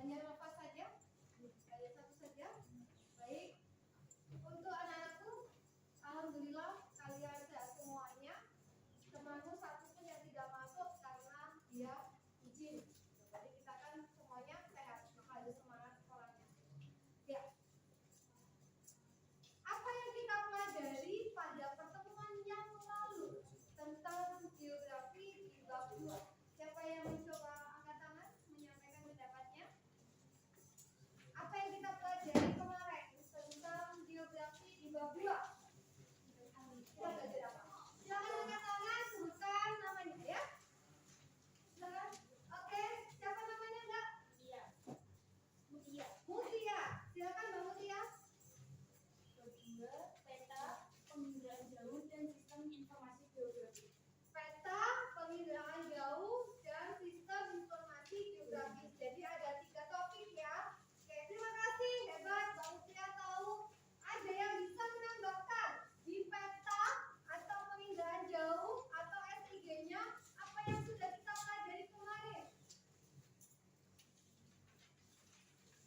Hanya nafas saja? Hanya satu saja? Baik. Untuk anak-anakku, alhamdulillah kalian sehat semuanya. Temanku satu pun yang tidak masuk karena dia izin. Jadi kita kan semuanya sehat, maka harus semangat sekolahnya. Ya. Apa yang kita pelajari pada pertemuan yang lalu tentang geografi di bab 2? Siapa yang mencoba angkat tangan menyampaikan pendapatnya? Apa yang kita pelajari kemarin tentang geografi di bab 2? Kita belajar apa? Silakan angkat tangan, sebutkan namanya ya. Silakan. Oke, siapa namanya enggak? Mutia. Mutia. Silakan Mbak Mutia. Kedua, peta penginderaan jauh dan sistem informasi geografi. Peta penginderaan jauh dan sistem informasi geografis. Jadi ada 3 topik ya. Oke, terima kasih. Hebat, Mbak Mutia tahu. Ada yang bisa menambahkan di peta atau penginderaan jauh atau SIG-nya apa yang sudah kita pelajari kemarin?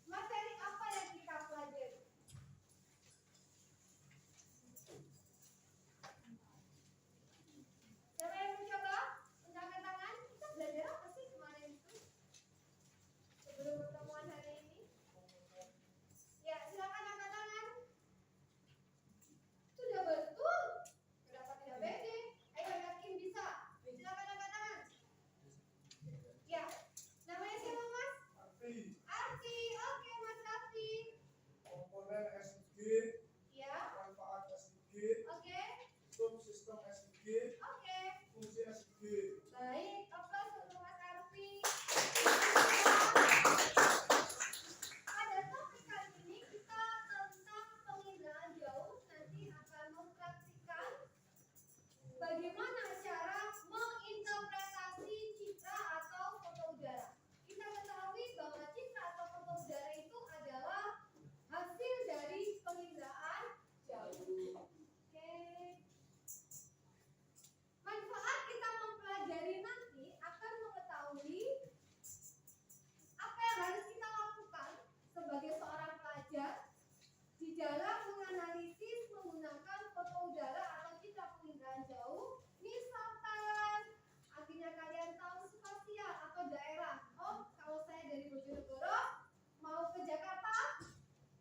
Materi apa yang kita pelajari? Siapa yang mencoba? Angkat tangan. Kita belajar apa sih kemarin itu? Sebelum pertemuan hari ini. Ya, silakan angkat tangan. Sudah betul. Kenapa tidak pede? Ayo yakin bisa. Silakan angkat tangan. Ya. Namanya siapa, Mas? Arti. Oke, Mas Arti. Komponen SIG, Ya. manfaat SIG, Oke. subsistem SIG, Oke. fungsi SIG. Baik, aplaus untuk Mas Arfi. Pada topik kali ini kita tentang penginderaan jauh. Nanti akan mempraktikkan bagaimana cara menginterpretasi citra atau foto udara. Kita ketahui bahwa citra atau foto udara itu adalah hasil dari penginderaan jauh. Oke. Manfaat kita mempelajari nanti akan mengetahui apa yang harus kita lakukan sebagai seorang pelajar di dalam menganalisis menggunakan foto udara atau citra penginderaan jauh. Misalkan akhirnya kalian tahu spasial atau daerah. Oh, kalau saya dari Bojonegoro mau ke Jakarta,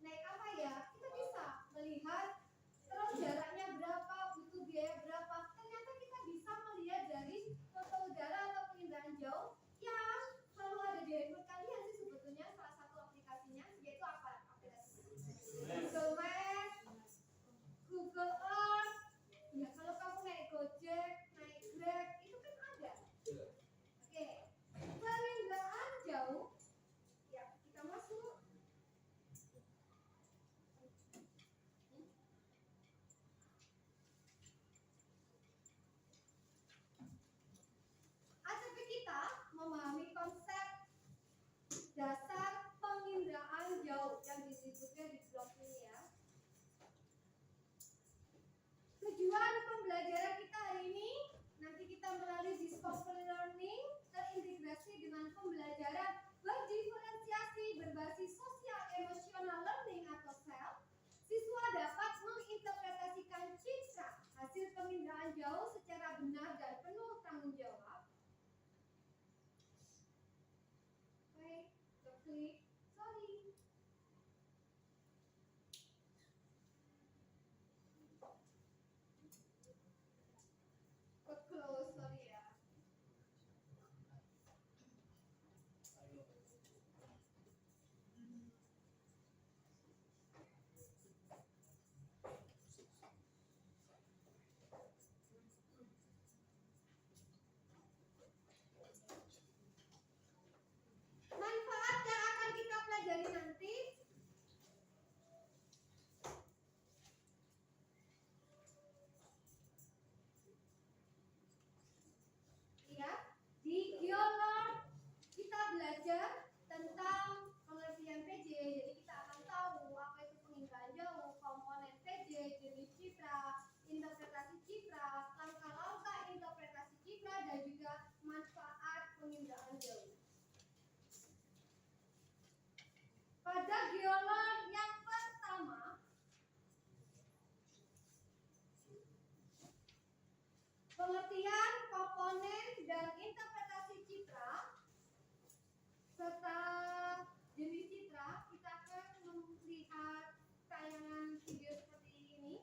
naik apa ya? Kita bisa melihat terus jaraknya berapa, butuh biaya berapa. Ternyata kita bisa melihat dari foto udara atau penginderaan jauh yang selalu ada di handphone kalian sih sebetulnya. Salah satu aplikasinya yaitu apa? Aplikasi Google Maps, Google Earth. Ya, kalau kamu naik Gojek, naik Grab, itu kan ada. Oke, penginderaan jauh. Ya, kita masuk. ACP kita memahami konsep dasar penginderaan jauh yang disebutnya di blog ini ya. Tujuan pembelajaran kita hari ini nanti kita melalui discovery learning terintegrasi dengan pembelajaran berdiferensiasi berbasis sosial emosional learning atau SEL. Siswa dapat menginterpretasikan citra hasil penginderaan jauh secara benar dan penuh tanggung jawab. Baik, klik. Sorry. Close, sorry ya. Manfaat yang akan kita Pengertian, komponen, dan interpretasi citra serta jenis citra, kita akan melihat tayangan video seperti ini.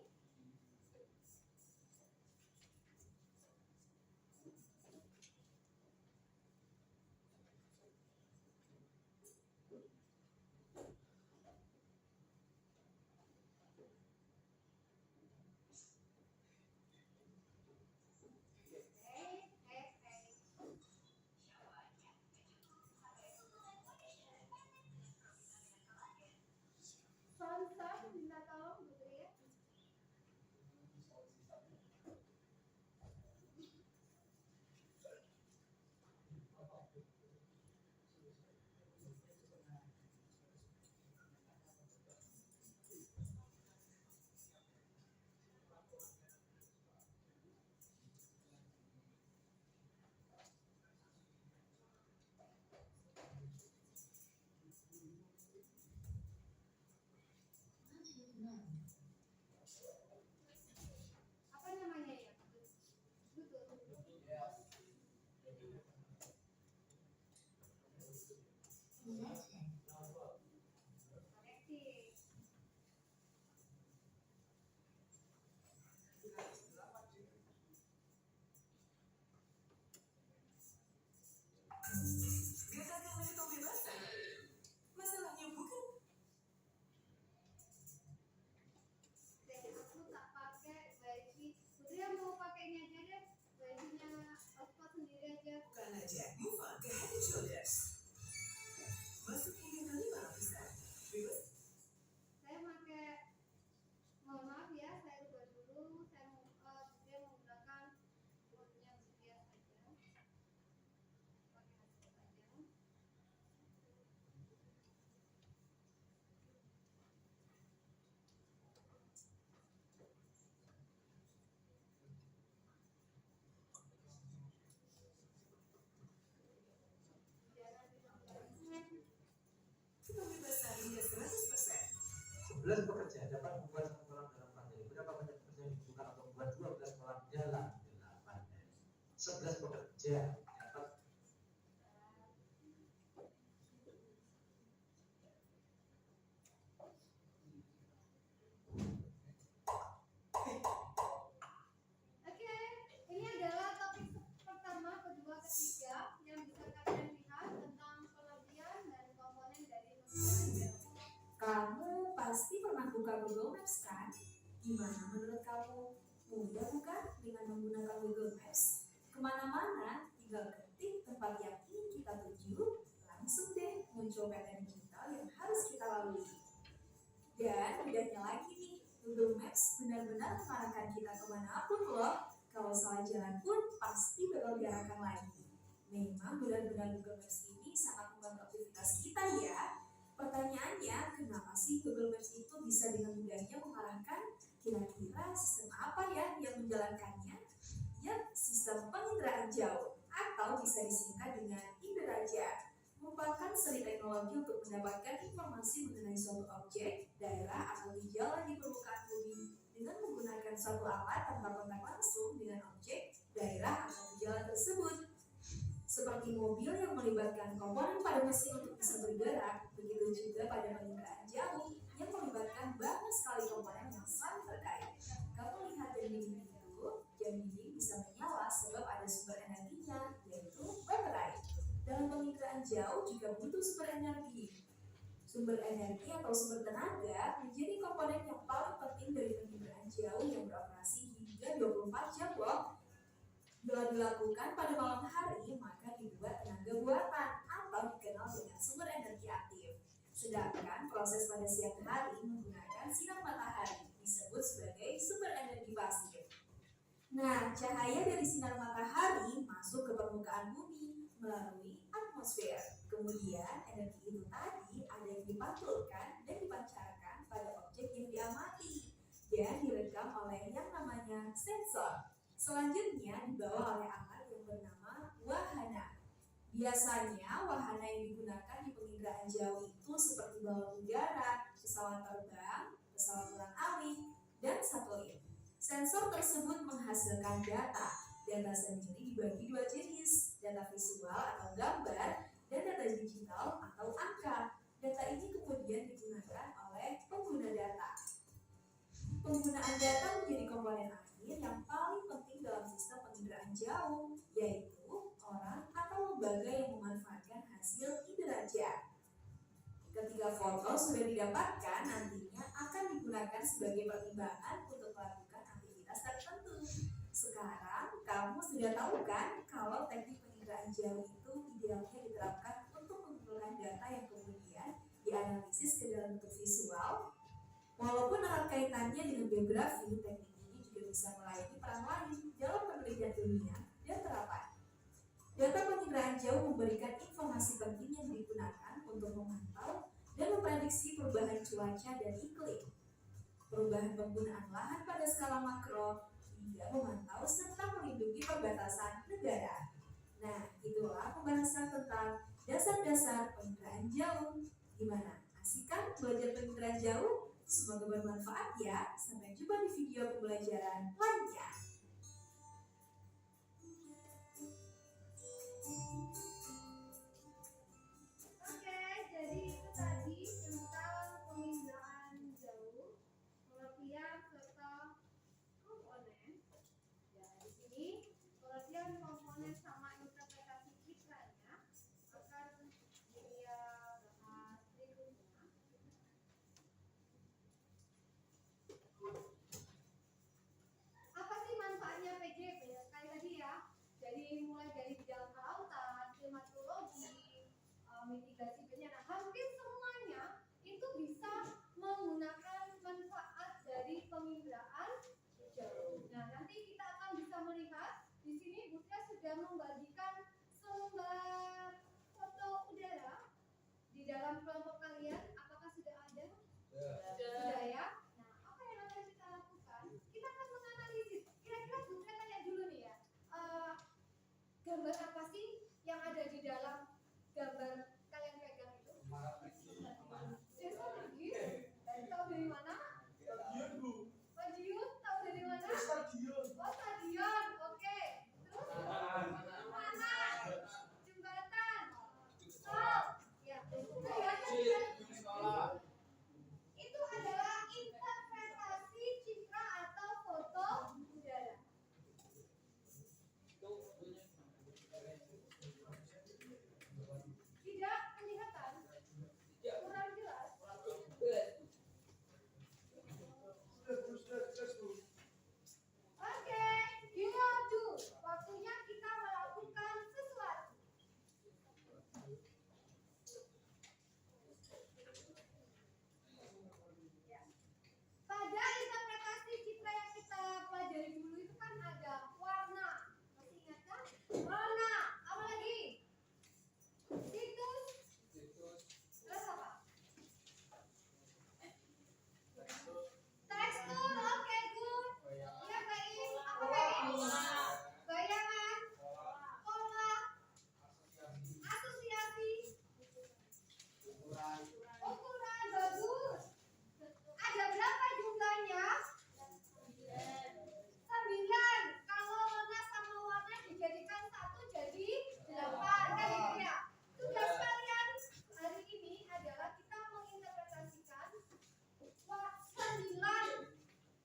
Sponsor, minta tolong Bu Tri ya. Apa namanya ya? Betul. Koreksi. Gagalkan kebebasan. Masalahnya bukan Aku tak pakai wifi. Putri mau pakai ini aja deh. Wifi-nya hotspot sendiri aja. bukan aja. Move on ke Head and Shoulders. Masuk hingga ke 5 lapisan. Bebas Saya pakai, mohon maaf ya, saya ubah dulu. Dia menggunakan mode yang biasa saja. Pakai hotspot aja. Jangan dilakukan. kebebasan hingga 100%. 11 pekerja dapat membuat satu kolam dalam pandai. Berapa banyak pekerja yang dibutuhkan untuk membuat 12 kolam dalam 8 11 pekerja dapat Oke, ini adalah topik pertama, kedua, ketiga yang bisa kalian lihat tentang kelebihan dan komponen dari penggunaan. Kamu pasti pernah buka Google Maps kan? Gimana menurut kamu? Mudah bukan dengan menggunakan Google Maps? Kemana-mana, tinggal ketik tempat yang ingin kita tuju, langsung deh muncul peta digital yang harus kita lalui. Dan mudahnya lagi nih, Google Maps benar-benar mengarahkan kita kemanapun loh. Kalau salah jalan pun pasti bakal diarahkan lagi. Memang benar-benar Google Maps ini sangat membantu aktivitas kita ya. Pertanyaannya, kenapa sih Google Maps itu bisa dengan mudahnya mengarahkan? Kira-kira sistem apa ya yang menjalankannya? Yap, sistem penginderaan jauh atau bisa disingkat dengan Inderaja. Merupakan seri teknologi untuk mendapatkan informasi mengenai suatu objek, daerah, atau gejala di permukaan bumi dengan menggunakan suatu alat tanpa kontak langsung dengan objek, daerah, atau gejala tersebut. Seperti mobil yang melibatkan komponen pada mesin untuk bisa bergerak, begitu juga pada penginderaan jauh yang melibatkan banyak sekali komponen yang saling terkait. Kamu lihat jam dinding itu, jam dinding bisa menyala sebab ada sumber energinya, yaitu baterai. Dalam penginderaan jauh juga butuh sumber energi. Sumber energi atau sumber tenaga menjadi komponen yang paling penting dari penginderaan jauh yang beroperasi hingga 24 jam loh. Bila dilakukan pada malam hari, maka dibuat tenaga buatan atau dikenal dengan sumber energi aktif. Sedangkan proses pada siang hari menggunakan sinar matahari disebut sebagai sumber energi pasif. Nah, cahaya dari sinar matahari masuk ke permukaan bumi melalui atmosfer. Kemudian energi itu tadi ada yang dipantulkan dan dipancarkan pada objek yang diamati dan direkam oleh yang namanya sensor. Selanjutnya dibawa oleh alat yang bernama wahana. Biasanya wahana yang digunakan di penginderaan jauh itu seperti balon udara, pesawat terbang, pesawat ulang-alik, dan satelit. Sensor tersebut menghasilkan data Data sendiri dibagi dua jenis, data visual atau gambar dan data digital atau angka. Data ini kemudian digunakan oleh pengguna data. Penggunaan data menjadi komponen akhir yang paling penting dalam sistem penginderaan jauh, yaitu orang atau lembaga yang memanfaatkan hasil inderaja. Ketika foto sudah didapatkan, nantinya akan digunakan sebagai pertimbangan untuk melakukan aktivitas tertentu. Sekarang, kamu sudah tahu kan kalau teknik penginderaan jauh itu idealnya diterapkan untuk mengumpulkan data yang kemudian dianalisis ke dalam bentuk visual. Walaupun erat kaitannya dengan biografi, teknik ini juga bisa melayani peran lain dalam penelitian ilmiah dan terapan. Data penginderaan jauh memberikan informasi penting yang digunakan untuk memantau dan memprediksi perubahan cuaca dan iklim, perubahan penggunaan lahan pada skala makro, hingga memantau serta melindungi perbatasan negara. Nah, itulah pembahasan tentang dasar-dasar penginderaan jauh. Gimana? Asik kan belajar penginderaan jauh? Semoga bermanfaat ya. Sampai jumpa di video pembelajaran lainnya. Oke, jadi itu tadi tentang penginderaan jauh, pengertian serta komponen. Ya, di sini pengertian komponen sama interpretasi citranya akan dia bahas berikutnya. Apa sih manfaatnya PJP? Sekali lagi ya. Jadi mulai dari bidang kelautan, klimatologi, mitigasi bencana, hampir semuanya itu bisa menggunakan manfaat dari penginderaan jauh. Nah, nanti kita akan bisa melihat di sini Bu Tia sudah membagikan selembar foto udara di dalam kelompok kalian. Apakah sudah ada? Sudah ya. Nah, apa yang akan kita lakukan? Kita akan menganalisis. Kira-kira Bu Tia tanya dulu nih ya. Gambar apa sih yang ada di dalam gambar kalian pegang itu? Desa pergi. Tahu dari mana? Stadion, Bu. Madiun, tahu dari mana? Stadion. Oh, stadion. Oke. Terus? Mana? Jembatan. Stop. Ya. Itu adalah interpretasi citra atau foto udara. Tidak kelihatan? Kurang jelas? Sudah, Bu. Oke, hero do. Waktunya kita melakukan sesuatu. Ya. Pada interpretasi citra yang kita pelajari dulu itu kan ada warna. Masih ingat kan? Warna. Apa lagi? Situs. Terus apa? Tekstur. Oke, good. Iya, Baim. Apa Baim? Bayangan. Pola. Asosiasi. Ukuran. Bagus. Ada berapa jumlahnya? 9. Kalau warna sama warna dijadikan satu jadi 8. Kan gitu ya? Tugas kalian hari ini adalah kita menginterpretasikan 9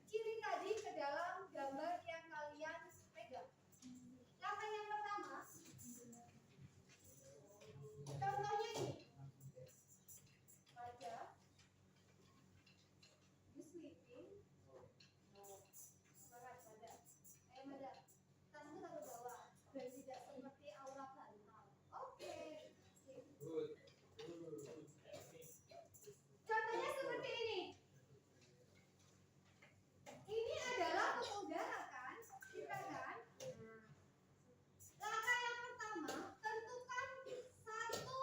ciri tadi ke dalam gambar yang kalian pegang. Langkah yang pertama, contohnya ini. Baca. You sleeping? Semangat, Mada. Mada. Tanganmu taruh bawah. Dan tidak seperti aura harimau. Oke. Contohnya seperti ini. Ini adalah foto udara kan? Kita kan? Langkah yang pertama, tentukan satu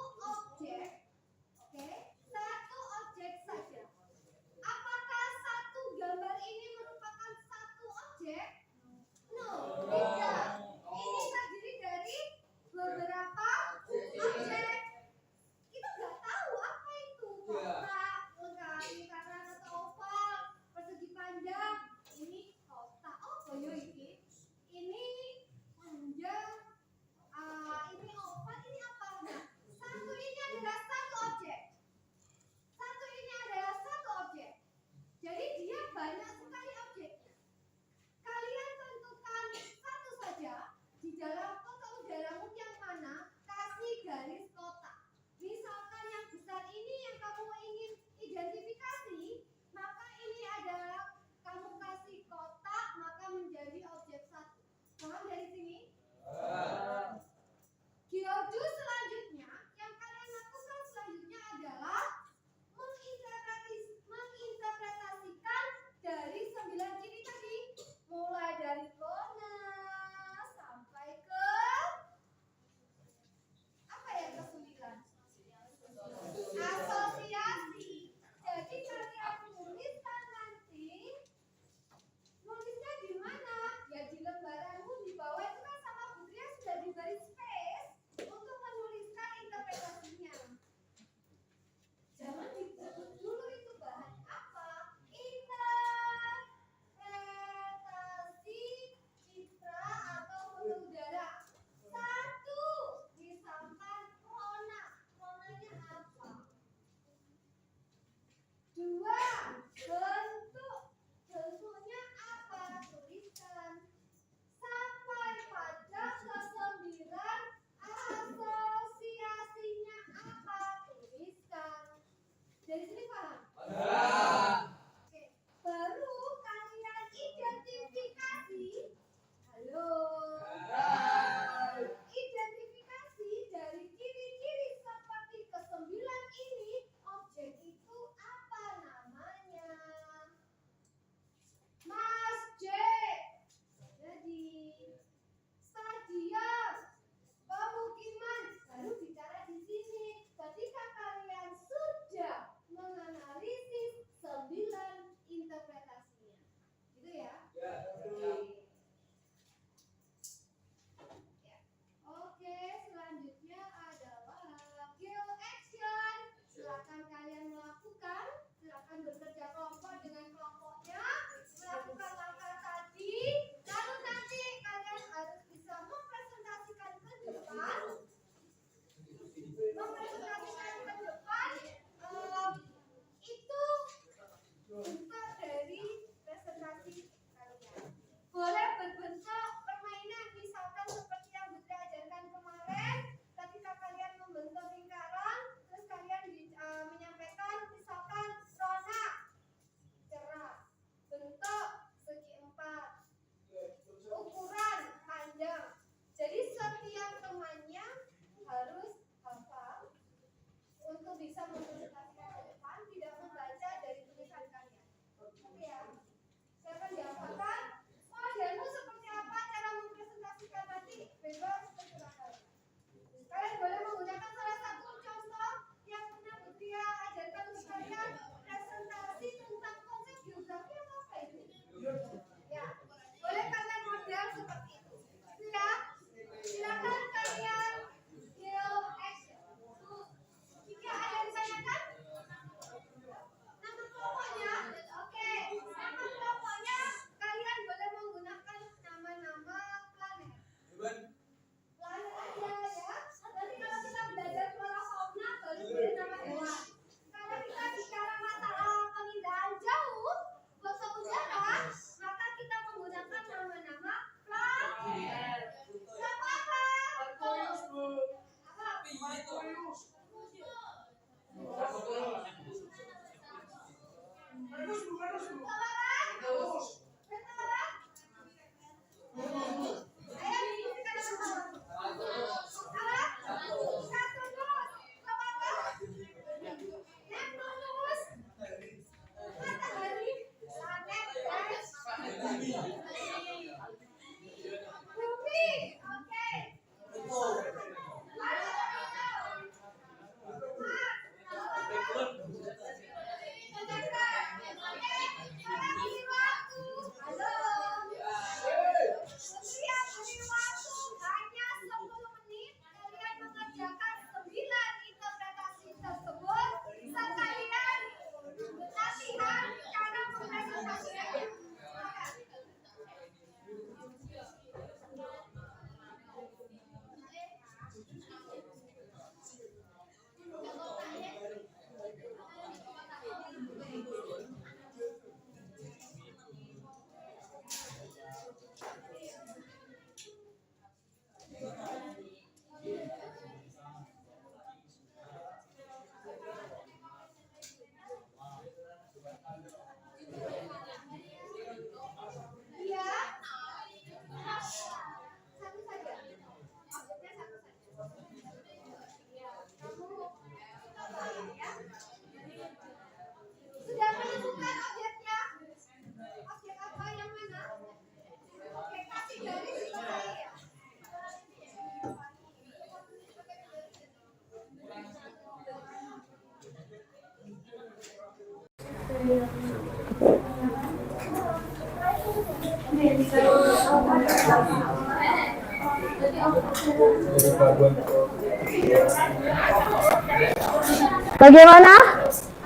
Bagaimana?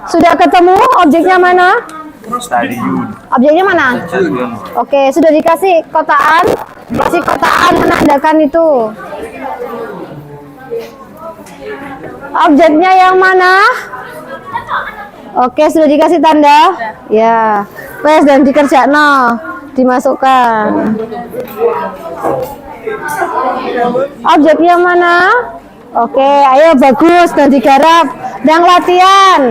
Sudah ketemu objeknya mana? Stadion. Objeknya mana? Oke, sudah dikasih kotaan. Kasih kotaan menandakan itu. Objeknya yang mana? Oke, sudah dikasih tanda. Ya, wes dan dikerjakan, dimasukkan. Objeknya mana? Oke, ayo bagus dan digarap. Dan latihan.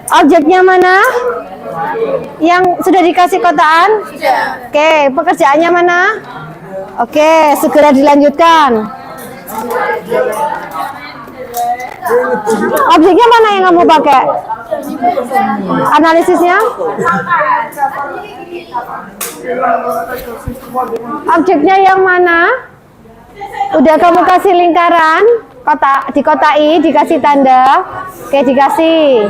Objeknya mana? Yang sudah dikasih kotaan? Oke, pekerjaannya mana? Oke, segera dilanjutkan. Objeknya mana yang kamu pakai? Analisisnya? Objeknya yang mana? Udah kamu kasih lingkaran, dikotai, dikasih tanda. Oke, dikasih.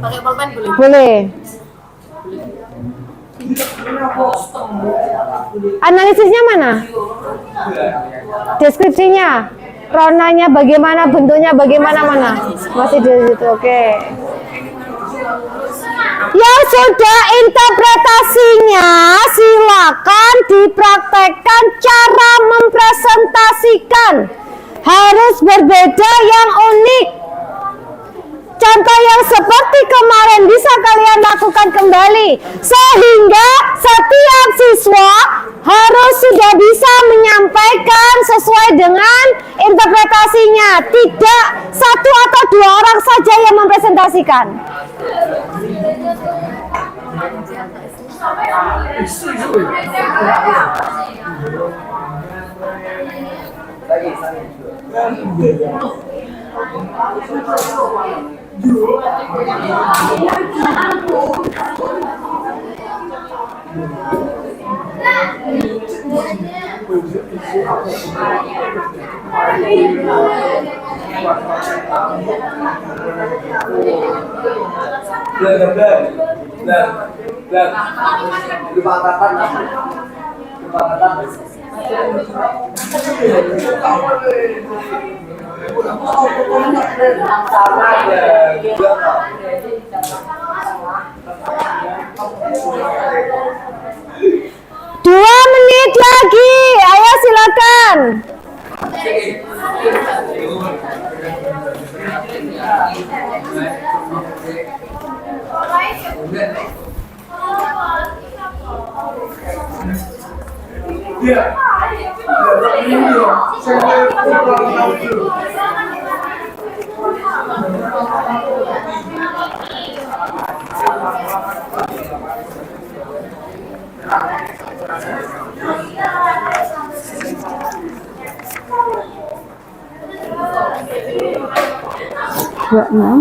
Pakai pulpen boleh? Boleh. Analisisnya mana? Deskripsinya, ronanya bagaimana, bentuknya bagaimana, mana? Masih di situ, oke. Ya sudah, interpretasinya silakan dipraktekkan cara mempresentasikan. Harus berbeda yang unik. Contoh yang seperti kemarin bisa kalian lakukan kembali, sehingga setiap siswa harus sudah bisa menyampaikan sesuai dengan interpretasinya, tidak satu atau dua orang saja yang mempresentasikan. Dua menit lagi, ayo silakan. Dua enam.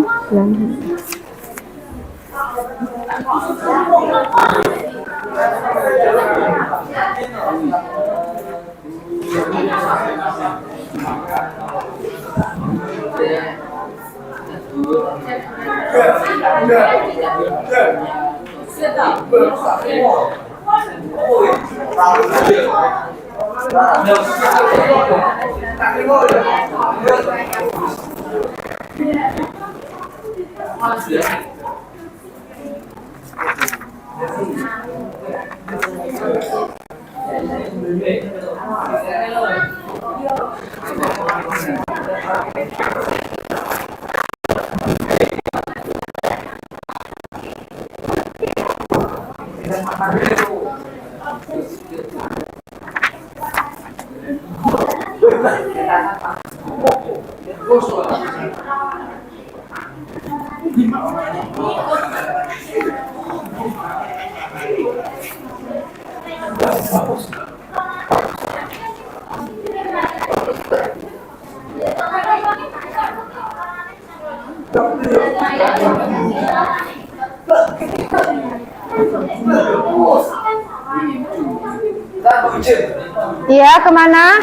Iya, kemana?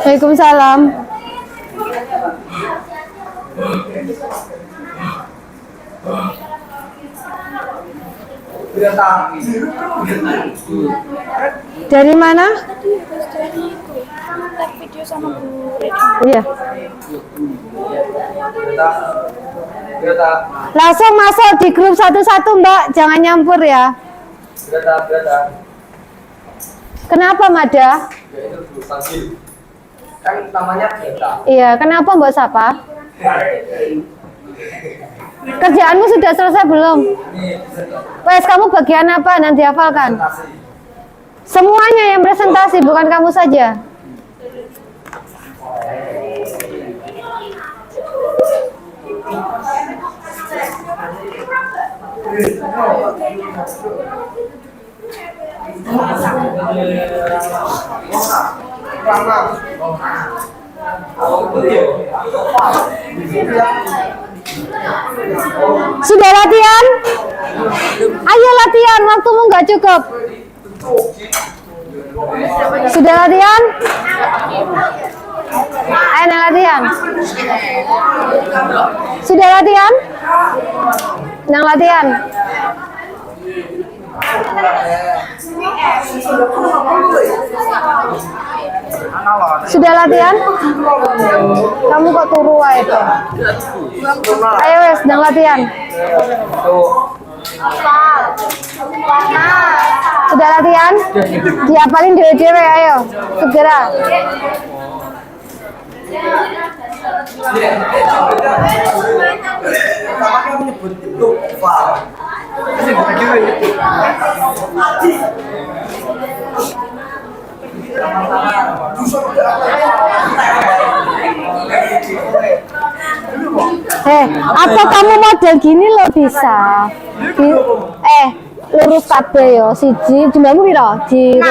Waalaikumsalam. Dari mana? Video sama Bu Iya. Langsung masuk di grup satu-satu, Mbak. Jangan nyampur ya. Kenapa, Mada? Kan namanya Beta. Iya, kenapa Mbak Sapa? Kerjaanmu sudah selesai belum? Wes, kamu bagian apa? Nanti hafalkan. Semuanya yang presentasi, bukan kamu saja. Sudah latihan? Ayo latihan, waktumu nggak cukup. Sudah latihan? Ayo latihan. Sudah latihan? Nang latihan. Sudah latihan? Kamu kok turu wae to? Ayo wes, nang latihan. Sudah latihan? Diapalin dewe-dewe, ayo. Segera. Pertama menyebut itu file. Atau kamu model gini lo bisa. Lurus kabeh yo. Siji, jumlahmu piro? 0,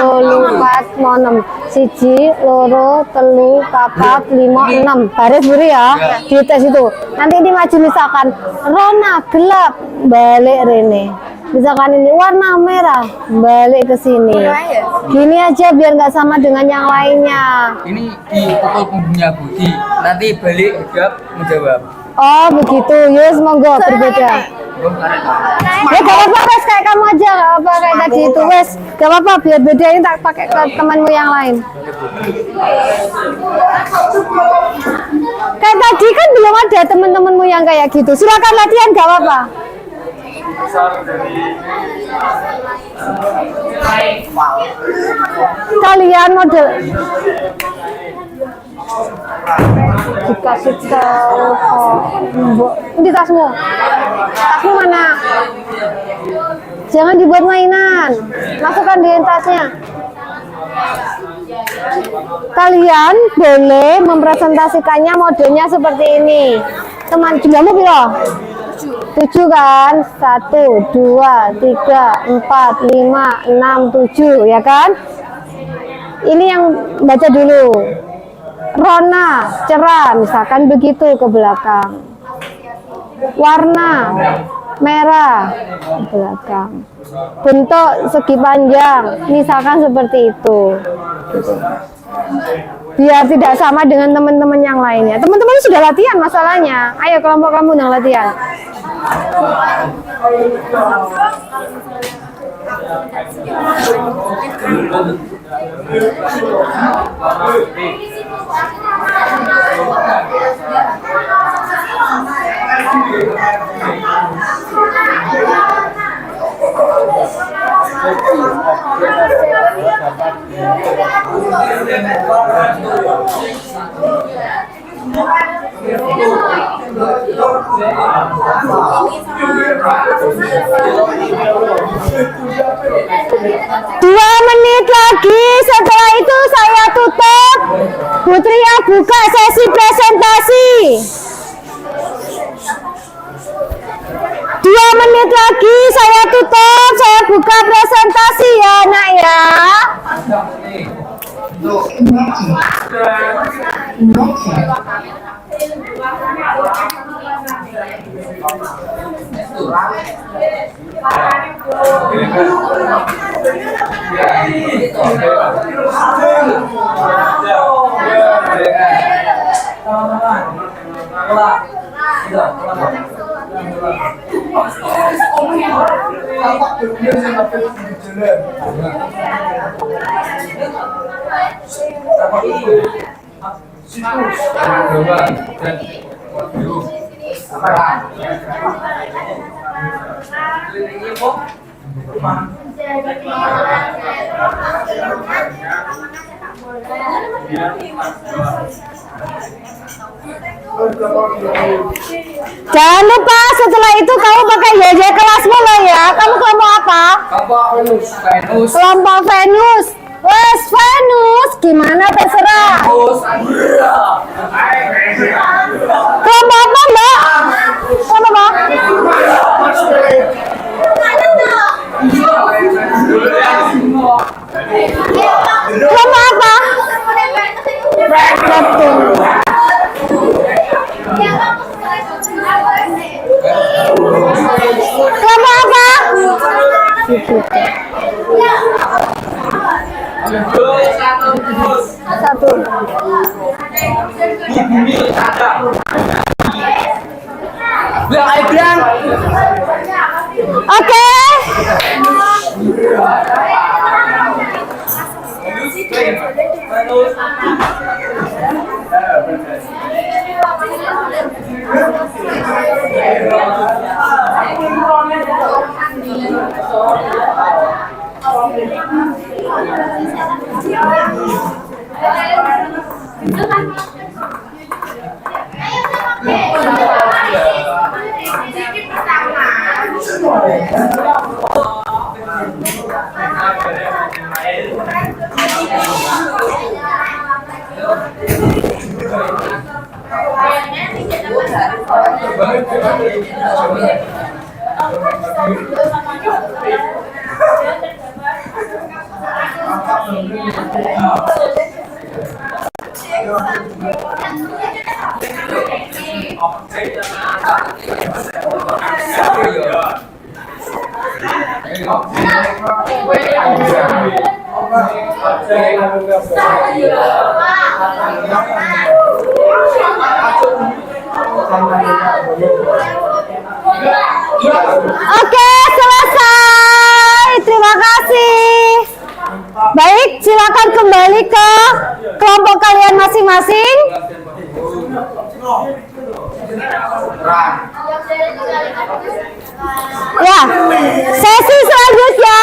4, 6. Siji, loro, telu, papat, 5, 6. Baris buri ya. Di tes itu. Nanti ini maju misalkan Rona gelap, balik Rene. Misalkan ini warna merah, balik ke sini. Gini aja biar nggak sama dengan yang lainnya. Ini dipukul punggungnya Budi. Nanti balik gap menjawab. Oh begitu, yes monggo berbeda. Ya gak apa-apa wes, kayak kamu aja, gak apa kayak tadi itu wes, gak apa-apa biar beda, ini tak pakai ke temanmu yang lain. Kayak tadi kan belum ada teman-temanmu yang kayak gitu. Silakan latihan, gak apa-apa. Kalian model dikasih tahu ini tasmu mana, jangan dibuat mainan, masukkan di tasnya. Kalian boleh mempresentasikannya modelnya seperti ini. Teman jumlahmu piro? 7 kan? 1, 2, 3, 4, 5, 6, 7 ya kan? Ini yang baca dulu. Rona, cerah, misalkan begitu ke belakang. Warna, merah, ke belakang. Bentuk segi panjang, misalkan seperti itu. Biar tidak sama dengan teman-teman yang lainnya. Teman-teman sudah latihan masalahnya. Ayo kelompok kamu yang latihan. Dua menit lagi, setelah itu saya tutup. Putria buka sesi presentasi. 2 menit lagi saya tutup, saya buka presentasi ya nak ya. Kapak berbeda sama jalan. Kapak itu situs. Jangan lupa setelah itu kamu pakai JJ kelasmu loh ya. Kamu kelompok apa? Venus. Kelompok Venus. Wes Venus, gimana terserah. Kelompok apa Mbak? Kelompok apa? Kelompok apa? Neptune. Kelompok apa? Satu. Oke. Oke, selesai. Terima kasih. Baik, silakan kembali ke kelompok kalian masing-masing. Ya, sesi selanjutnya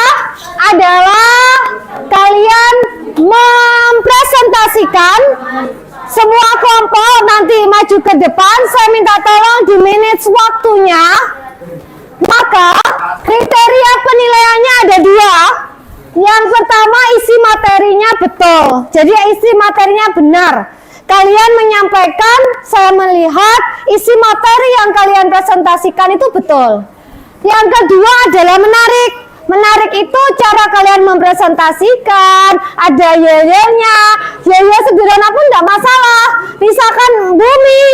adalah kalian mempresentasikan semua kelompok nanti maju ke depan. Saya minta tolong di manage waktunya. Maka kriteria penilaiannya ada dua. Yang pertama, isi materinya betul. Jadi isi materinya benar. Kalian menyampaikan, saya melihat isi materi yang kalian presentasikan itu betul. Yang kedua adalah menarik. Menarik itu cara kalian mempresentasikan. Ada yel-yelnya. Yel-yel sederhana pun tidak masalah. Misalkan bumi,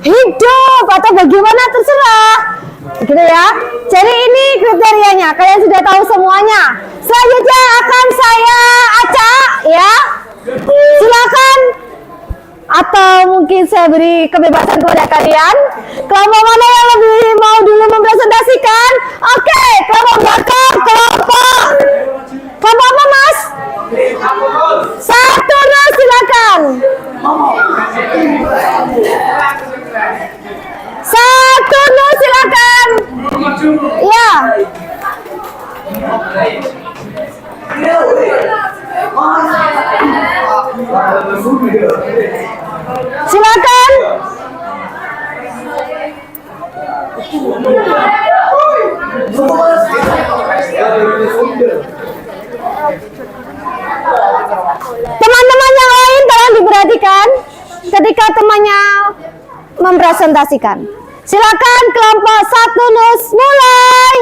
hidup, atau bagaimana terserah. Gitu ya. Jadi ini kriterianya. Kalian sudah tahu semuanya. Selanjutnya akan saya acak ya. Silakan. Atau mungkin saya beri kebebasan kepada kalian. Kelompok mana yang lebih mau dulu mempresentasikan? Oke, kelompok bakar, kelompok apa Mas? Saturnus, silakan. Saturnus, silakan. Ya. Silakan. Teman-teman yang lain tolong diperhatikan ketika temannya mempresentasikan. Silakan kelompok Saturnus mulai.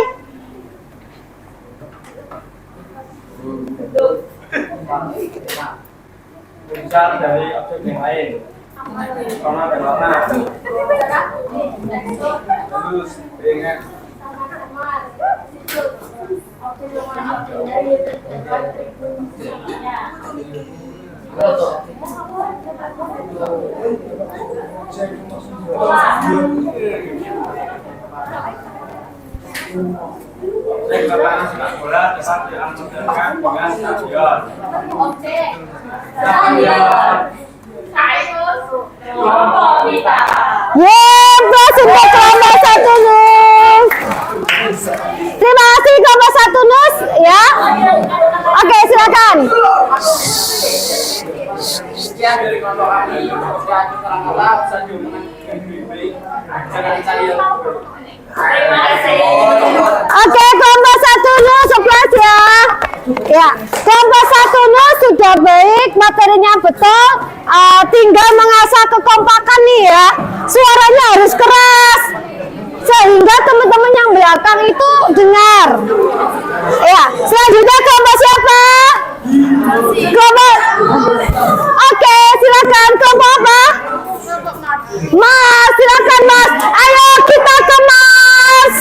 Besar dari objek yang lain. Warna dan warna. Terus ingat. Baik, Bapak sepak bola tetap diamankan dengan stadion. Plus untuk kelompok 1 Nus. Terima kasih kelompok 1 Nus ya. Oke, silakan. Sekian dari kelompok kami. Sekian kata-kata bisa diumumkan dengan baik. Jangan saya. Terima kasih. Oke, kelompok 1 Nus sebelas ya. Ya, kelompok 1 Nus sudah baik, materinya betul. Tinggal mengasah kekompakan nih ya. Suaranya harus keras sehingga teman-teman yang belakang itu dengar. Ya, selanjutnya kelompok siapa? Kelompok. Oke, silakan kelompok apa? Mas, silakan Mas. Ayo kita ke Mas.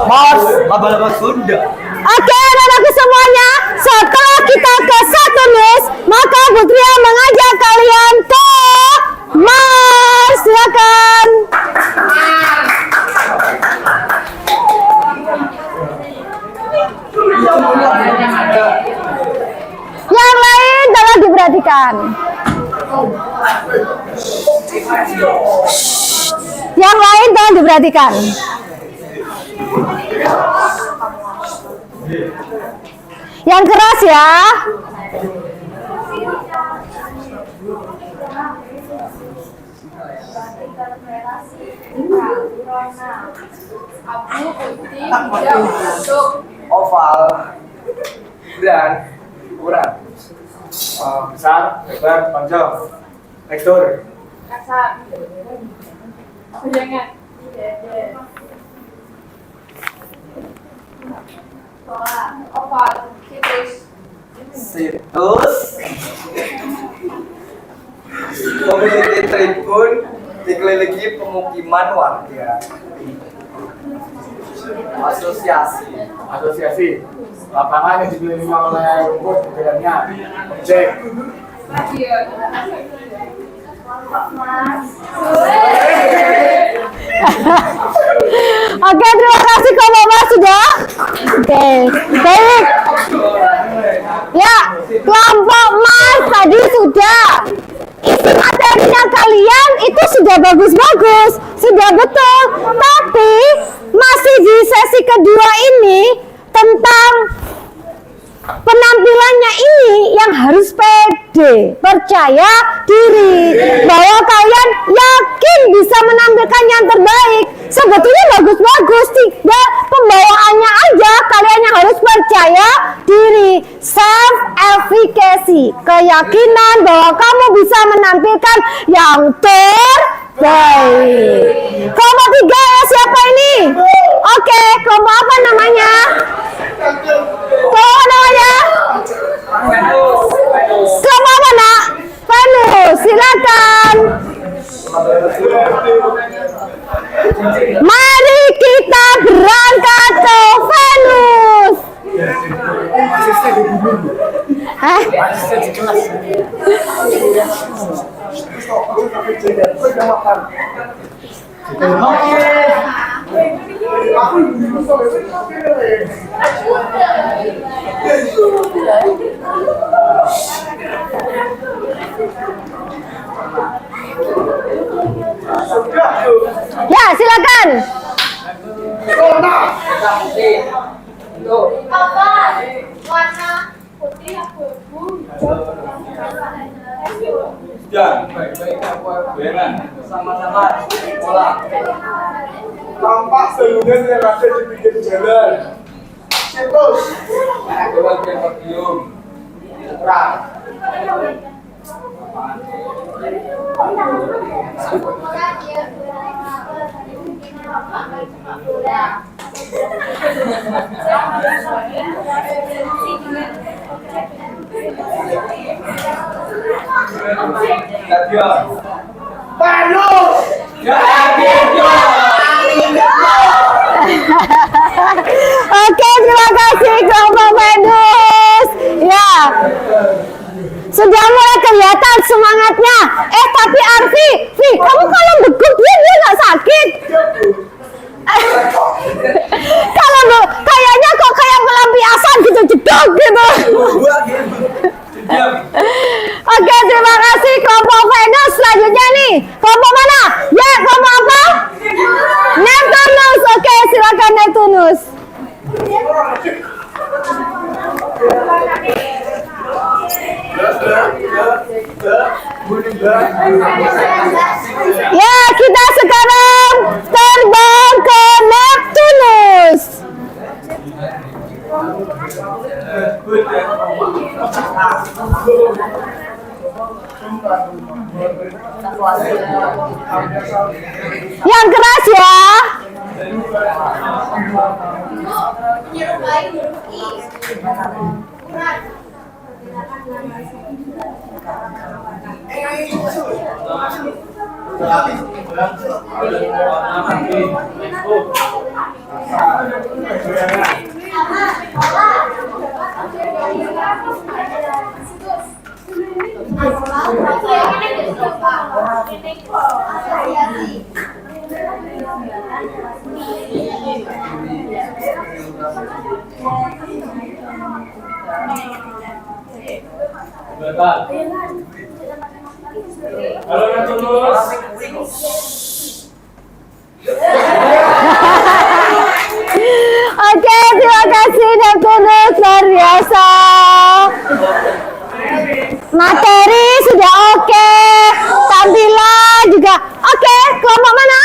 Mas, laba-laba Sunda. Oke, anak-anakku semuanya, setelah kita ke 1 Nus, maka Putria mengajak kalian ke Mars. Silakan. Yang lain tolong diperhatikan. Yang lain tolong diperhatikan. Yang keras ya. Oval. Dan ukuran. Besar, lebar, panjang. Tekstur. Situs memiliki tribun dikelilingi pemukiman warga. Asosiasi lapangan yang dikelilingi oleh rumput bedanya objek. Oke, terima kasih kelompok sudah. Oke, baik. Ya, kelompok Mas tadi sudah. Isi materinya kalian itu sudah bagus-bagus, sudah betul. Tapi masih di sesi kedua ini tentang penampilannya ini yang harus pede, percaya diri, bahwa kalian yakin bisa menampilkan yang terbaik. Sebetulnya bagus-bagus, tinggal pembawaannya aja kalian yang harus percaya diri. Self efficacy, keyakinan bahwa kamu bisa menampilkan yang terbaik. Kelompok 3 ya, siapa ini? Oke, kelompok apa namanya? Kelompok namanya? Kelompok apa nak? Venus, silakan. Mari kita berangkat ke Venus. Ya, silakan. Warna putih abu-abu. Dan baik-baik goyangan sama-sama bola. Tampak seluruhnya yang ada di pinggir jalan. Situs. Lewat podium. Terang. Stadion. Venus. Stadion. Sudah mulai kelihatan semangatnya. Tapi Arfi, kamu kalau beguk dia nggak sakit. Kalau kayaknya kok kayak pelampiasan gitu, jedok gitu. Oke, terima kasih kelompok Venus. Selanjutnya nih, kelompok mana? Ya, kelompok apa? Neptunus. Oke, silakan Neptunus. Ya, kita sekarang terbang ke Neptunus. Yang keras ya. Menyerupai huruf I. Urat. Halo Neptunus. Oke, terima kasih Neptunus, luar biasa. Materi sudah oke, tampilan juga oke. Kelompok mana?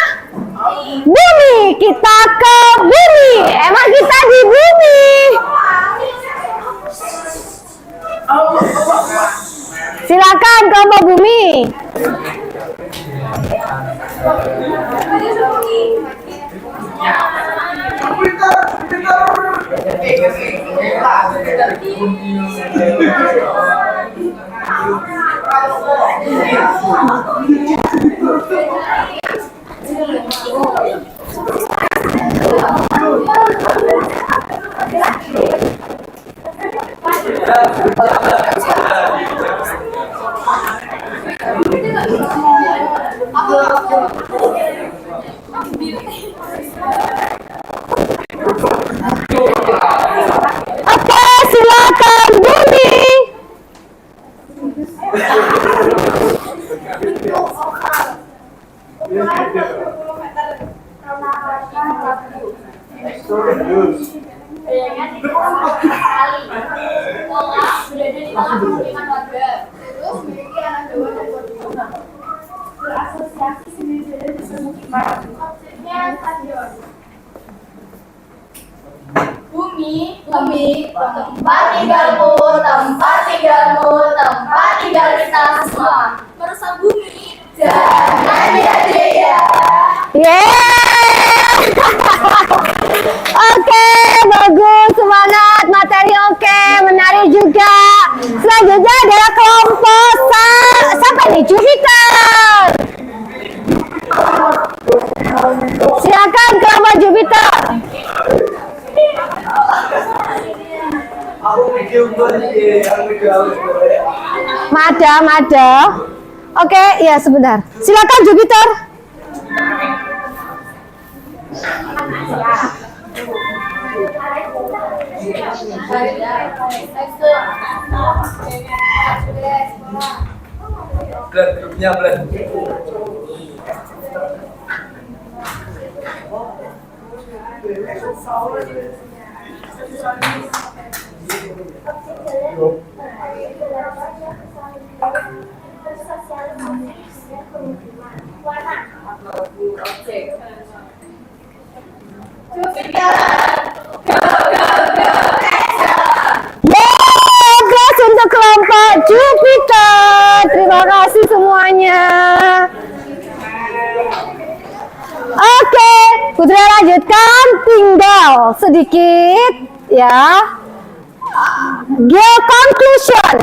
Bumi. Kita ke bumi. Emang kita di bumi. Silakan kelompok bumi. Oke, silakan bumi. Bumi, tempat tinggalmu, tempat tinggal kita semua. Merusak bumi, jangan dia. Oke, bagus, semangat, materi oke, menarik juga. Selanjutnya adalah kelompok sampai nih Jupiter. Silakan kelompok Jupiter. Mada. Oke, ya sebentar. Silakan Jupiter. Grupnya belum. Plus untuk kelompok Jupiter. Terima kasih semuanya. Oke, Putri lanjutkan, tinggal sedikit ya. Conclusion.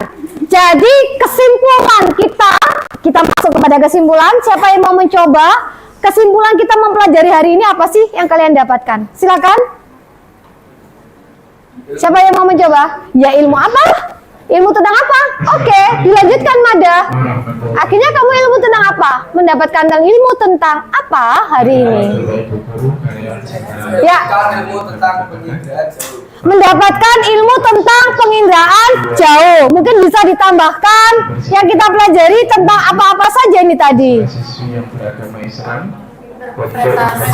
Jadi kesimpulan kita masuk kepada kesimpulan. Siapa yang mau mencoba? Kesimpulan kita mempelajari hari ini apa sih yang kalian dapatkan? Silakan. Siapa yang mau mencoba? Ya ilmu apa? Ilmu tentang apa? Oke, dilanjutkan Mada. Akhirnya kamu ilmu tentang apa? Mendapatkan ilmu tentang apa hari ini? Ya, ilmu tentang penginderaan jauh. mendapatkan ilmu tentang penginderaan jauh. Mungkin bisa ditambahkan yang kita pelajari tentang apa-apa saja ini tadi.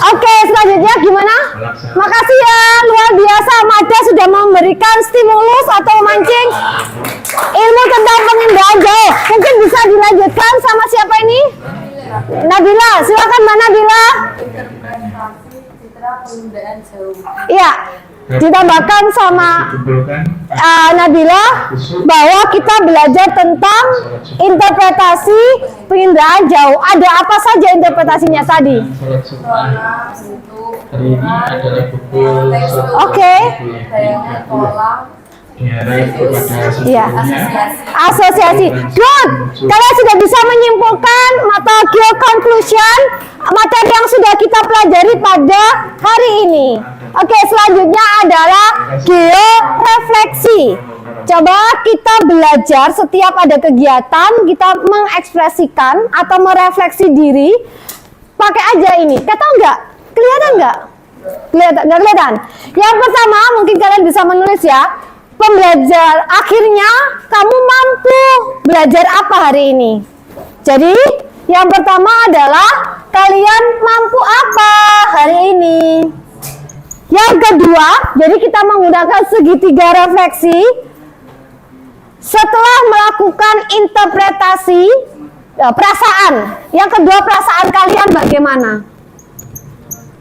Oke, selanjutnya gimana? Makasih ya, luar biasa. Mada sudah memberikan stimulus atau mancing ilmu tentang penginderaan jauh. Mungkin bisa dilanjutkan sama siapa ini? Nabila, silakan Mbak Nabila. Iya, ditambahkan sama Nabila bahwa kita belajar tentang interpretasi penginderaan jauh. Ada apa saja interpretasinya tadi? Oke. Iya. Asosiasi. Good. Kalian sudah bisa menyimpulkan mata conclusion materi yang sudah kita pelajari pada hari ini. Oke, selanjutnya adalah georefleksi. Coba kita belajar setiap ada kegiatan kita mengekspresikan atau merefleksi diri. Pakai aja ini. Kata enggak? Kelihatan enggak? Kelihatan? Enggak kelihatan? Yang pertama mungkin kalian bisa menulis ya. Pembelajar, akhirnya kamu mampu belajar apa hari ini? Jadi yang pertama adalah kalian mampu apa hari ini? Yang kedua, jadi kita menggunakan segitiga refleksi. Setelah melakukan interpretasi perasaan, yang kedua perasaan kalian bagaimana?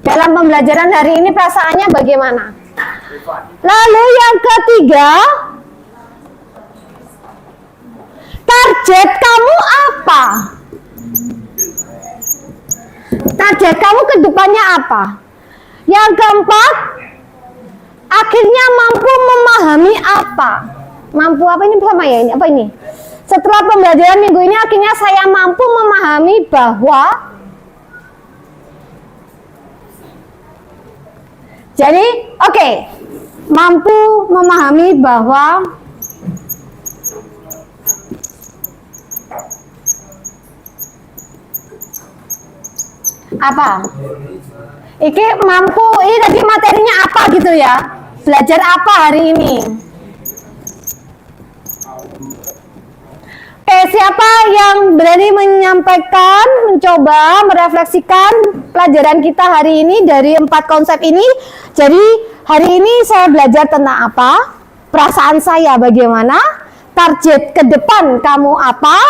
Dalam pembelajaran hari ini perasaannya bagaimana? Lalu yang ketiga, target kamu apa? Target kamu ke depannya apa? Yang keempat, akhirnya mampu memahami apa? Mampu apa ini sama ya? Ini apa ini? Setelah pembelajaran minggu ini akhirnya saya mampu memahami bahwa jadi oke, mampu memahami bahwa apa? Iki mampu, ini tadi materinya apa gitu ya? Belajar apa hari ini? Oke, siapa yang berani menyampaikan, mencoba merefleksikan pelajaran kita hari ini dari 4 konsep ini? Jadi hari ini saya belajar tentang apa? Perasaan saya bagaimana? Target ke depan kamu apa?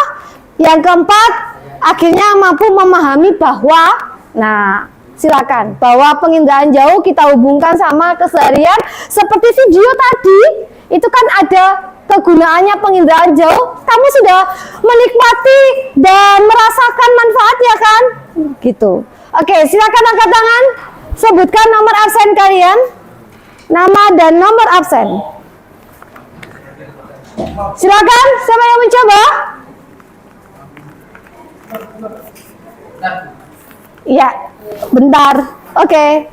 Yang keempat, akhirnya mampu memahami bahwa, nah silakan, bahwa penginderaan jauh kita hubungkan sama keseharian. Seperti video tadi, itu kan ada kegunaannya penginderaan jauh. Kamu sudah menikmati dan merasakan manfaatnya kan? Gitu. Oke, silakan angkat tangan. Sebutkan nomor absen kalian. Nama dan nomor absen. Silakan, siapa yang mencoba? Iya, bentar. Oke.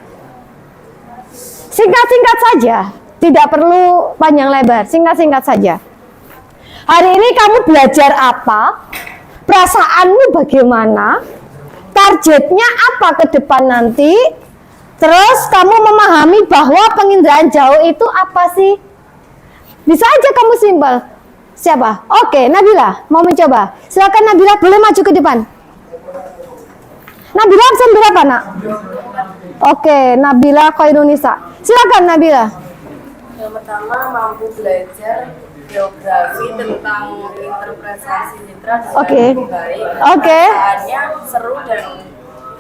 Singkat-singkat saja. Tidak perlu panjang lebar, singkat-singkat saja. Hari ini kamu belajar apa? Perasaanmu bagaimana? Targetnya apa ke depan nanti? Terus kamu memahami bahwa penginderaan jauh itu apa sih? Bisa aja kamu simpel. Siapa? Oke, Nabila mau mencoba. Silakan Nabila, boleh maju ke depan. Nabila absen berapa, Nak? Oke, Nabila Khairunisa. Silakan Nabila. Yang pertama mampu belajar geografi tentang interpretasi citra dengan baik. Perasaannya seru dan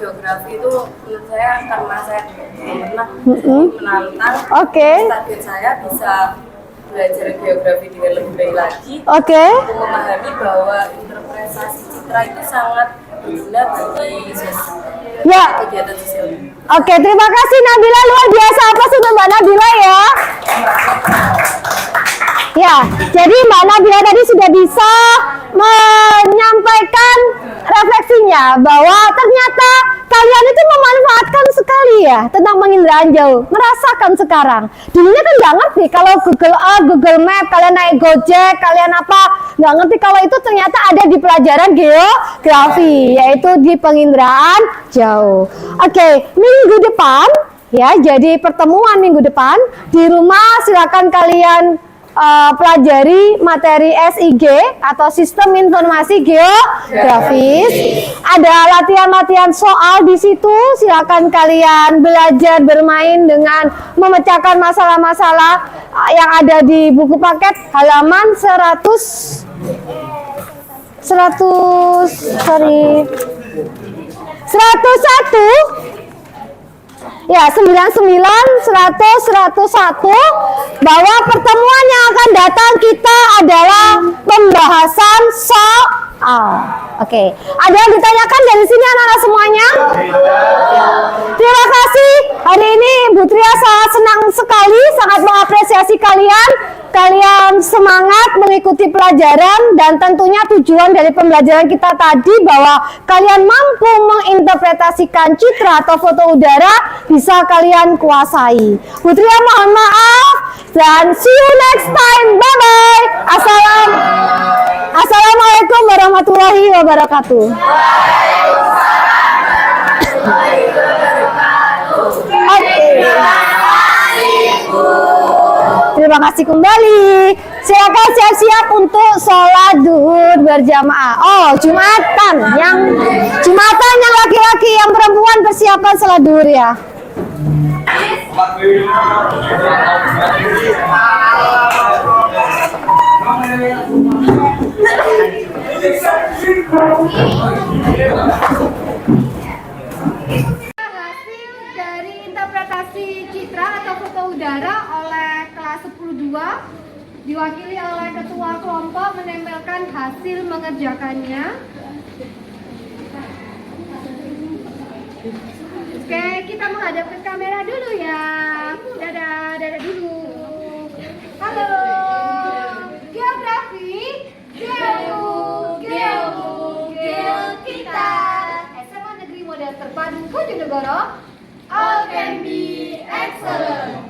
geografi itu menurut saya karena saya pernah menantang. Target saya bisa belajar geografi dengan lebih baik lagi. Untuk memahami bahwa interpretasi citra itu sangat berguna bagi kegiatan sosial. Oke, terima kasih Nabila, luar biasa. Apa sih Mbak Nabila ya? Ya, jadi Mbak Nabila tadi sudah bisa menyampaikan refleksi refleksinya bahwa ternyata kalian itu memanfaatkan sekali ya tentang penginderaan jauh, merasakan sekarang. Dulunya kan nggak ngerti kalau Google Earth, Google Map, kalian naik Gojek, kalian apa, nggak ngerti kalau itu ternyata ada di pelajaran geografi, yaitu di penginderaan jauh. Oke, minggu depan ya, jadi pertemuan minggu depan di rumah silakan kalian pelajari materi SIG atau Sistem Informasi Geografis. Ada latihan-latihan soal di situ. Silakan kalian belajar bermain dengan memecahkan masalah-masalah yang ada di buku paket halaman 101. Ya, 99, 100, 101, bahwa pertemuan yang akan datang kita adalah pembahasan soal. Oke. Ada yang ditanyakan dari sini anak-anak semuanya? Terima kasih. Hari ini Bu Tria sangat senang sekali, sangat mengapresiasi kalian. Kalian semangat mengikuti pelajaran dan tentunya tujuan dari pembelajaran kita tadi bahwa kalian mampu menginterpretasikan citra atau foto udara bisa kalian kuasai. Bu Tria mohon maaf dan see you next time. Bye bye. Assalamualaikum warahmatullahi wabarakatuh. Terima kasih kembali. Silakan siap-siap untuk sholat duhur berjamaah. Oh, Jumatan yang laki-laki, yang perempuan persiapan sholat duhur ya. Hasil dari interpretasi citra atau foto udara oleh kelas 10-2 diwakili oleh ketua kelompok menempelkan hasil mengerjakannya. Oke, kita menghadap ke kamera dulu ya. Dadah dulu. Halo. Geografi, geo kita. SMA Negeri Modern Terpadu Bojonegoro. All can be excellent.